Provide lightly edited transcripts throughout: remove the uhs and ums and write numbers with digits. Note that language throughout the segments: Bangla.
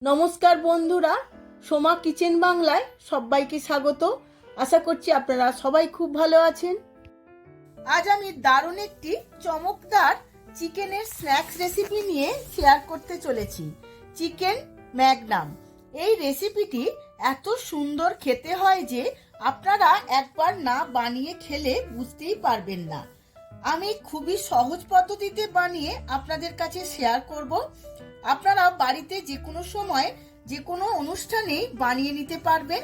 নমস্কার বন্ধুরা, সোমা কিচেন বাংলায় সবাইকে স্বাগত। আশা করছি আপনারা সবাই খুব ভালো আছেন। আজ আমি দারুণ একটি চমকদার চিকেনের স্ন্যাক্স রেসিপি নিয়ে শেয়ার করতে চলেছি। Chicken Magnum. এই রেসিপিটি এত সুন্দর খেতে হয় যে আপনারা একবার না বানিয়ে খেলে বুঝতেই পারবেন না। আমি খুবই সহজ পদ্ধতিতে বানিয়ে আপনাদের কাছে শেয়ার করব। আপনারা বাড়িতে যে কোনো সময় যে কোনো অনুষ্ঠানেই বানিয়ে নিতে পারবেন।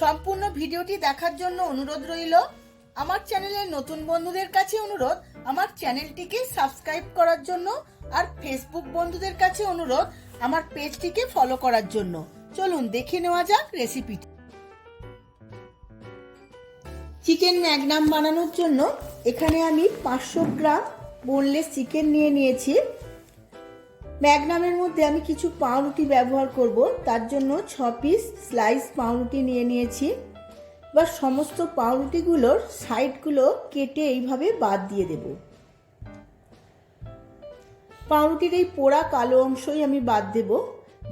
সম্পূর্ণ ভিডিওটি দেখার জন্য অনুরোধ রইল। আমার চ্যানেলের নতুন বন্ধুদের কাছে অনুরোধ আমার চ্যানেলটিকে সাবস্ক্রাইব করার জন্য, আর ফেসবুক বন্ধুদের কাছে অনুরোধ আমার পেজটিকে ফলো করার জন্য। চলুন দেখে নেওয়া যাক রেসিপিটি। চিকেন ম্যাগনাম বানানোর জন্য এখানে আমি 500 গ্রাম বোনলেস চিকেন নিয়েছি। ম্যাগনামের মধ্যে আমি কিছু পাউরুটি ব্যবহার করব, তার জন্য 6 পিস স্লাইস পাউরুটি নিয়েছি। এবার সমস্ত পাউরুটিগুলোর সাইডগুলো কেটে এইভাবে বাদ দিয়ে দেব। পাউরুটির এই পোড়া কালো অংশই আমি বাদ দেব,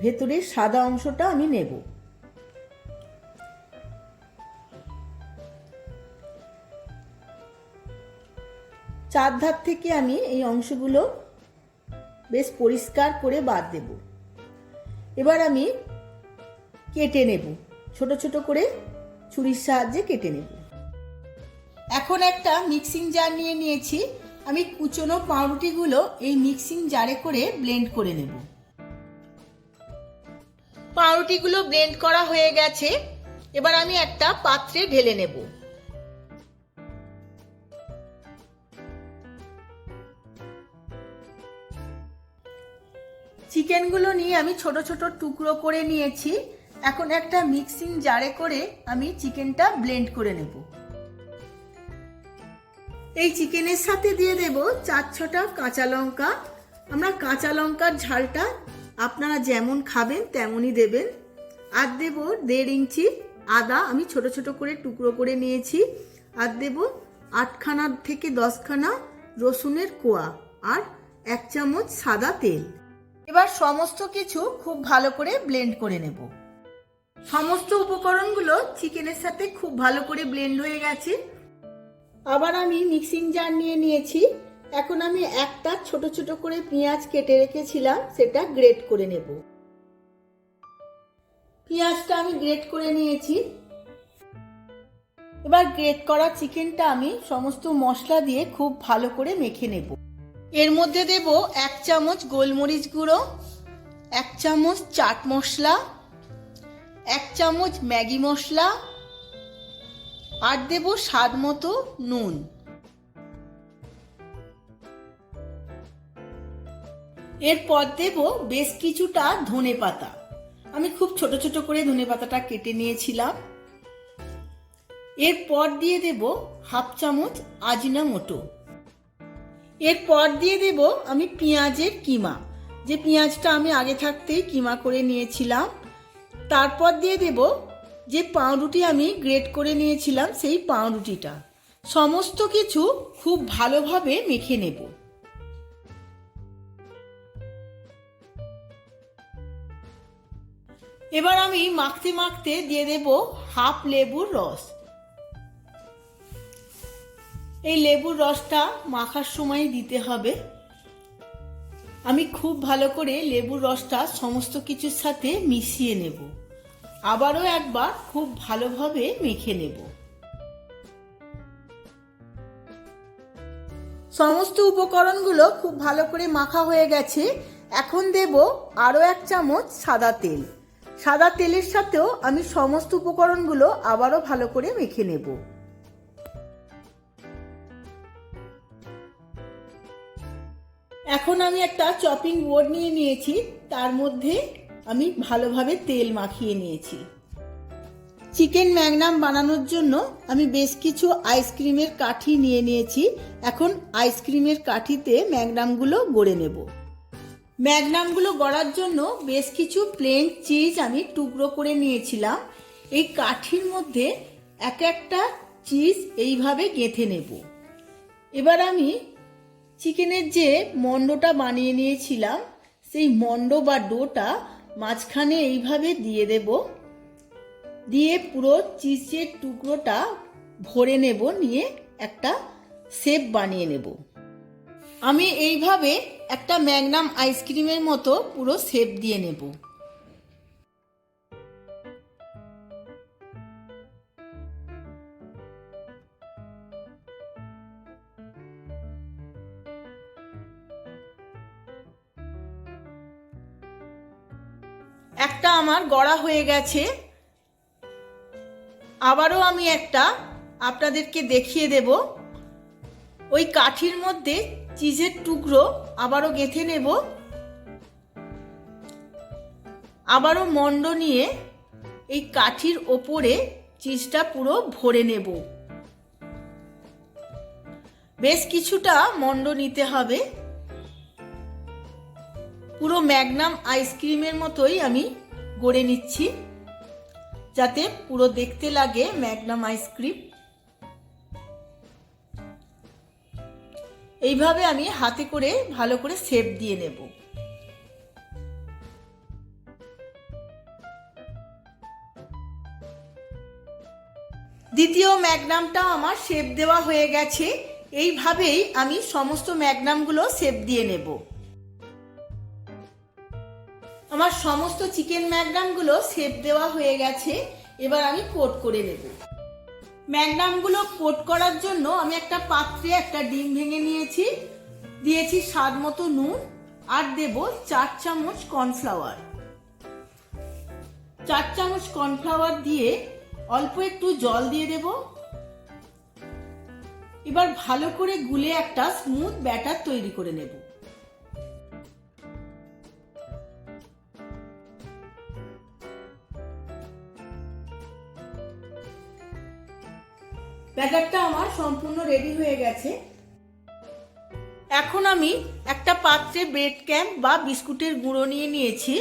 ভেতরের সাদা অংশটা আমি নেব। চারধার থেকে আমি এই অংশগুলো বেশ পরিষ্কার করে বাদ দেব। এবার আমি কেটে নেব, ছোট ছোট করে ছুরির সাহায্যে কেটে নেব। এখন একটা মিক্সিং জার নিয়েছি। আমি কুচনো পাউরুটিগুলো এই মিক্সিং জারে করে ব্লেন্ড করে নেব। পাউরুটিগুলো ব্লেন্ড করা হয়ে গেছে। এবার আমি একটা পাত্রে ঢেলে নেব। চিকেনগুলো নিয়ে আমি ছোট ছোট টুকরো করে নিয়েছি। এখন একটা মিক্সিং জারে করে আমি চিকেনটা ব্লেন্ড করে নেব। এই চিকেনের সাথে দিয়ে দেব 4-6টা কাঁচা লঙ্কা। আমরা কাঁচা লঙ্কার ঝালটা আপনারা যেমন খাবেন তেমনই দেবেন। আর দেব 1.5 ইঞ্চি আদা, আমি ছোট ছোট করে টুকরো করে নিয়েছি। আর দেব 8খানা থেকে 10খানা রসুনের কোয়া, আর 1 চামচ সাদা তেল। এবার সমস্ত কিছু খুব ভালো করে ব্লেন্ড করে নেব। সমস্ত উপকরণগুলো চিকেনের সাথে খুব ভালো করে ব্লেন্ড হয়ে গেছে। আবার আমি মিক্সিং জার নিয়েছি। এখন আমি একটা ছোট ছোট করে পেঁয়াজ কেটে রেখেছিলাম, সেটা গ্রেট করে নেব। পেঁয়াজটা আমি গ্রেট করে নিয়েছি। এবার গ্রেট করা চিকেনটা আমি সমস্ত মশলা দিয়ে খুব ভালো করে মেখে নেব। এর মধ্যে দেব 1 চামচ গোলমরিচ গুঁড়ো, 1 চামচ চাট মশলা, 1 চামচ ম্যাগি মশলা, আর দেব স্বাদ মতো নুন। এরপর দেব বেশ কিছুটা ধনেপাতা। আমি খুব ছোট ছোট করে ধনেপাতাটা কেটে নিয়েছিলাম। এরপর দিয়ে দেব 1/2 চামচ আজিনামোটো। এরপর দিয়ে দেব আমি পেঁয়াজের কিমা, যে পেঁয়াজটা আমি আগে থাকতেই কিমা করে নিয়েছিলাম। তারপর দিয়ে দেব যে পাউরুটি আমি গ্রেট করে নিয়েছিলাম সেই পাউরুটিটা। সমস্ত কিছু খুব ভালোভাবে মেখে নেব। এবার আমি মাখতে মাখতে দিয়ে দেব 1/2 লেবুর রস। এই লেবুর রসটা মাখার সময় দিতে হবে। আমি খুব ভালো করে লেবুর রসটা সমস্ত কিছুর সাথে মিশিয়ে নেব। আবারও একবার খুব ভালোভাবে মেখে নেব। সমস্ত উপকরণগুলো খুব ভালো করে মাখা হয়ে গেছে। এখন দেব আরও 1 চামচ সাদা তেল। সাদা তেলের সাথেও আমি সমস্ত উপকরণগুলো আবারও ভালো করে মেখে নেব। এখন আমি একটা চপিং বোর্ড নিয়েছি, তার মধ্যে আমি ভালোভাবে তেল মাখিয়ে নিয়েছি। চিকেন ম্যাগনাম বানানোর জন্য আমি বেশ কিছু আইসক্রিমের কাঠি নিয়েছি। এখন আইসক্রিমের কাঠিতে ম্যাগনামগুলো গড়ে নেব। ম্যাগনামগুলো গড়ার জন্য বেশ কিছু প্লেন চিজ আমি টুকরো করে নিয়েছিলাম। এই কাঠির মধ্যে এক একটা চিজ এইভাবে গেঁথে নেব। এবার আমি চিকেনের যে মন্ডটা বানিয়ে নিয়েছিলাম সেই মন্ড বা ডোটা মাঝখানে এইভাবে দিয়ে দেব, দিয়ে পুরো চিজের টুকরোটা ভরে নেব, নিয়ে একটা শেপ বানিয়ে নেব। আমি এইভাবে একটা ম্যাগনাম আইসক্রিমের মতো পুরো শেপ দিয়ে নেব। একটা আমার গড়া হয়ে গেছে। আবারও আমি একটা আপনাদেরকে দেখিয়ে দেব। ওই কাঠির মধ্যে চিজের টুকরো আবারও গেঁথে নেব, আবারও মণ্ড নিয়ে এই কাঠির ওপরে চিজটা পুরো ভরে নেব। বেশ কিছুটা মণ্ড নিতে হবে। পুরো ম্যাগনাম আইসক্রিমের মতোই আমি গড়ে নিচ্ছি, যাতে পুরো দেখতে লাগে ম্যাগনাম আইসক্রিম। এইভাবে আমি হাতে করে ভালো করে শেপ দিয়ে নেব। দ্বিতীয় ম্যাগনামটা আমার শেপ দেওয়া হয়ে গেছে। এইভাবেই আমি সমস্ত ম্যাগনামগুলো শেপ দিয়ে নেব। আমার সমস্ত চিকেন ম্যাগনামগুলো শেপ দেওয়া হয়ে গেছে। এবার আমি কোট করে নেব। ম্যাগনামগুলো কোট করার জন্য আমি একটা পাত্রে একটা ডিম ভেঙে নিয়েছি, দিয়েছি স্বাদ মতো নুন, আর দেব 4 চামচ কর্নফ্লাওয়ার। 4 চামচ কর্নফ্লাওয়ার দিয়ে অল্প একটু জল দিয়ে দেব। এবার ভালো করে গুলে একটা স্মুথ ব্যাটার তৈরি করে নেব। ব্যাটারটা আমার সম্পূর্ণ রেডি হয়ে গেছে। এখন আমি একটা পাত্রে ব্রেড ক্যাম্প বা বিস্কুটের গুঁড়ো নিয়ে নিয়েছি,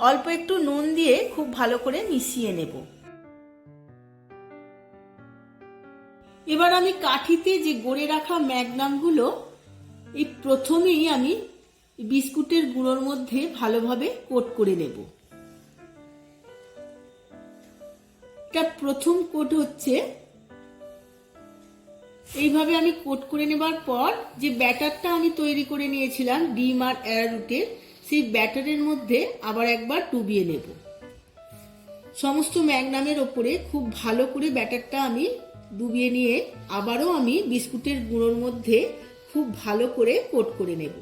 অল্প একটু নুন দিয়ে খুব ভালো করে মিশিয়ে নেব। এবার আমি কাঠিতে যে গড়ে রাখা ম্যাগনামগুলো এই প্রথমেই আমি বিস্কুটের গুঁড়োর মধ্যে ভালোভাবে কোট করে নেব। এটা প্রথম কোট হচ্ছে। এইভাবে আমি কোট করে নেবার পর যে ব্যাটারটা আমি তৈরি করে নিয়েছিলাম ডিম আর অ্যারারুটের, সেই ব্যাটারের মধ্যে আবার একবার ডুবিয়ে নেব। সমস্ত ম্যাগনামের ওপরে খুব ভালো করে ব্যাটারটা আমি ডুবিয়ে নিয়ে আবারও আমি বিস্কুটের গুঁড়োর মধ্যে খুব ভালো করে কোট করে নেব।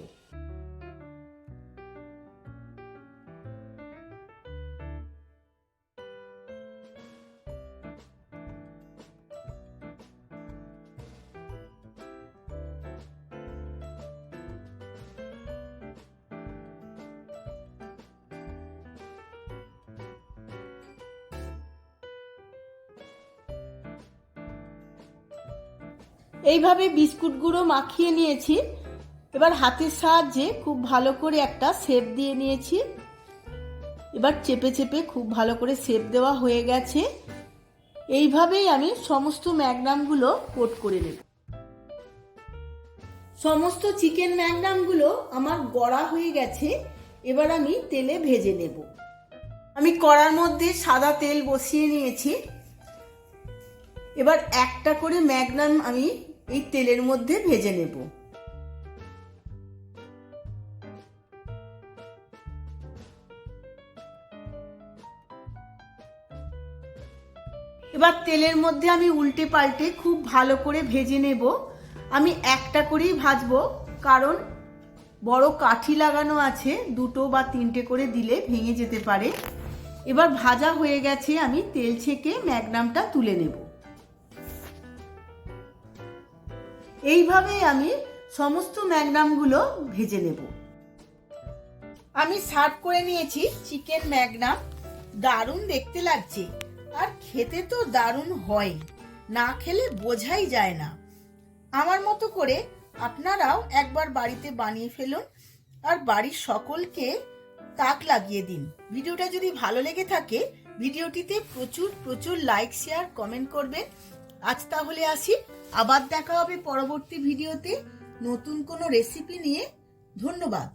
এইভাবে বিস্কুট গুঁড়ো মাখিয়ে নিয়েছি। এবার হাতের সাহায্যে খুব ভালো করে একটা শেপ দিয়ে নিয়েছি। এবার চেপে চেপে খুব ভালো করে শেপ দেওয়া হয়ে গেছে। এইভাবেই আমি সমস্ত ম্যাগনামগুলো কোট করে নেব। সমস্ত চিকেন ম্যাগনামগুলো আমার গড়া হয়ে গেছে। এবার আমি তেলে ভেজে নেব। আমি কড়ার মধ্যে সাদা তেল বসিয়ে নিয়েছি। এবার একটা করে ম্যাগনাম আমি এই তেলের মধ্যে ভেজে নেব। এবার তেলের মধ্যে আমি উল্টে পাল্টে খুব ভালো করে ভেজে নেব। আমি একটা করেই ভাজবো, কারণ বড় কাঠি লাগানো আছে, 2 বা 3টে করে দিলে ভেঙে যেতে পারে। এবার ভাজা হয়ে গেছে, আমি তেল ছেঁকে ম্যাগনামটা তুলে নেব। এইভাবে আমি সমস্ত ম্যাগনামগুলো ভেজে নেব। আমি সার্ভ করে নিয়েছি চিকেন ম্যাগনাম। দারুণ দেখতে লাগছে, আর খেতে তো দারুণ হয়, না খেলে বোঝাই যায় না। আমার মতো করে আপনারাও একবার বাড়িতে বানিয়ে ফেলুন, আর বাড়ির সকলকে তাক লাগিয়ে দিন। ভিডিওটা যদি ভালো লেগে থাকে ভিডিওটিতে প্রচুর প্রচুর লাইক, শেয়ার, কমেন্ট করবেন। আজ তাহলে আসি, আবার দেখা হবে পরবর্তী ভিডিওতে নতুন কোনো রেসিপি নিয়ে। ধন্যবাদ।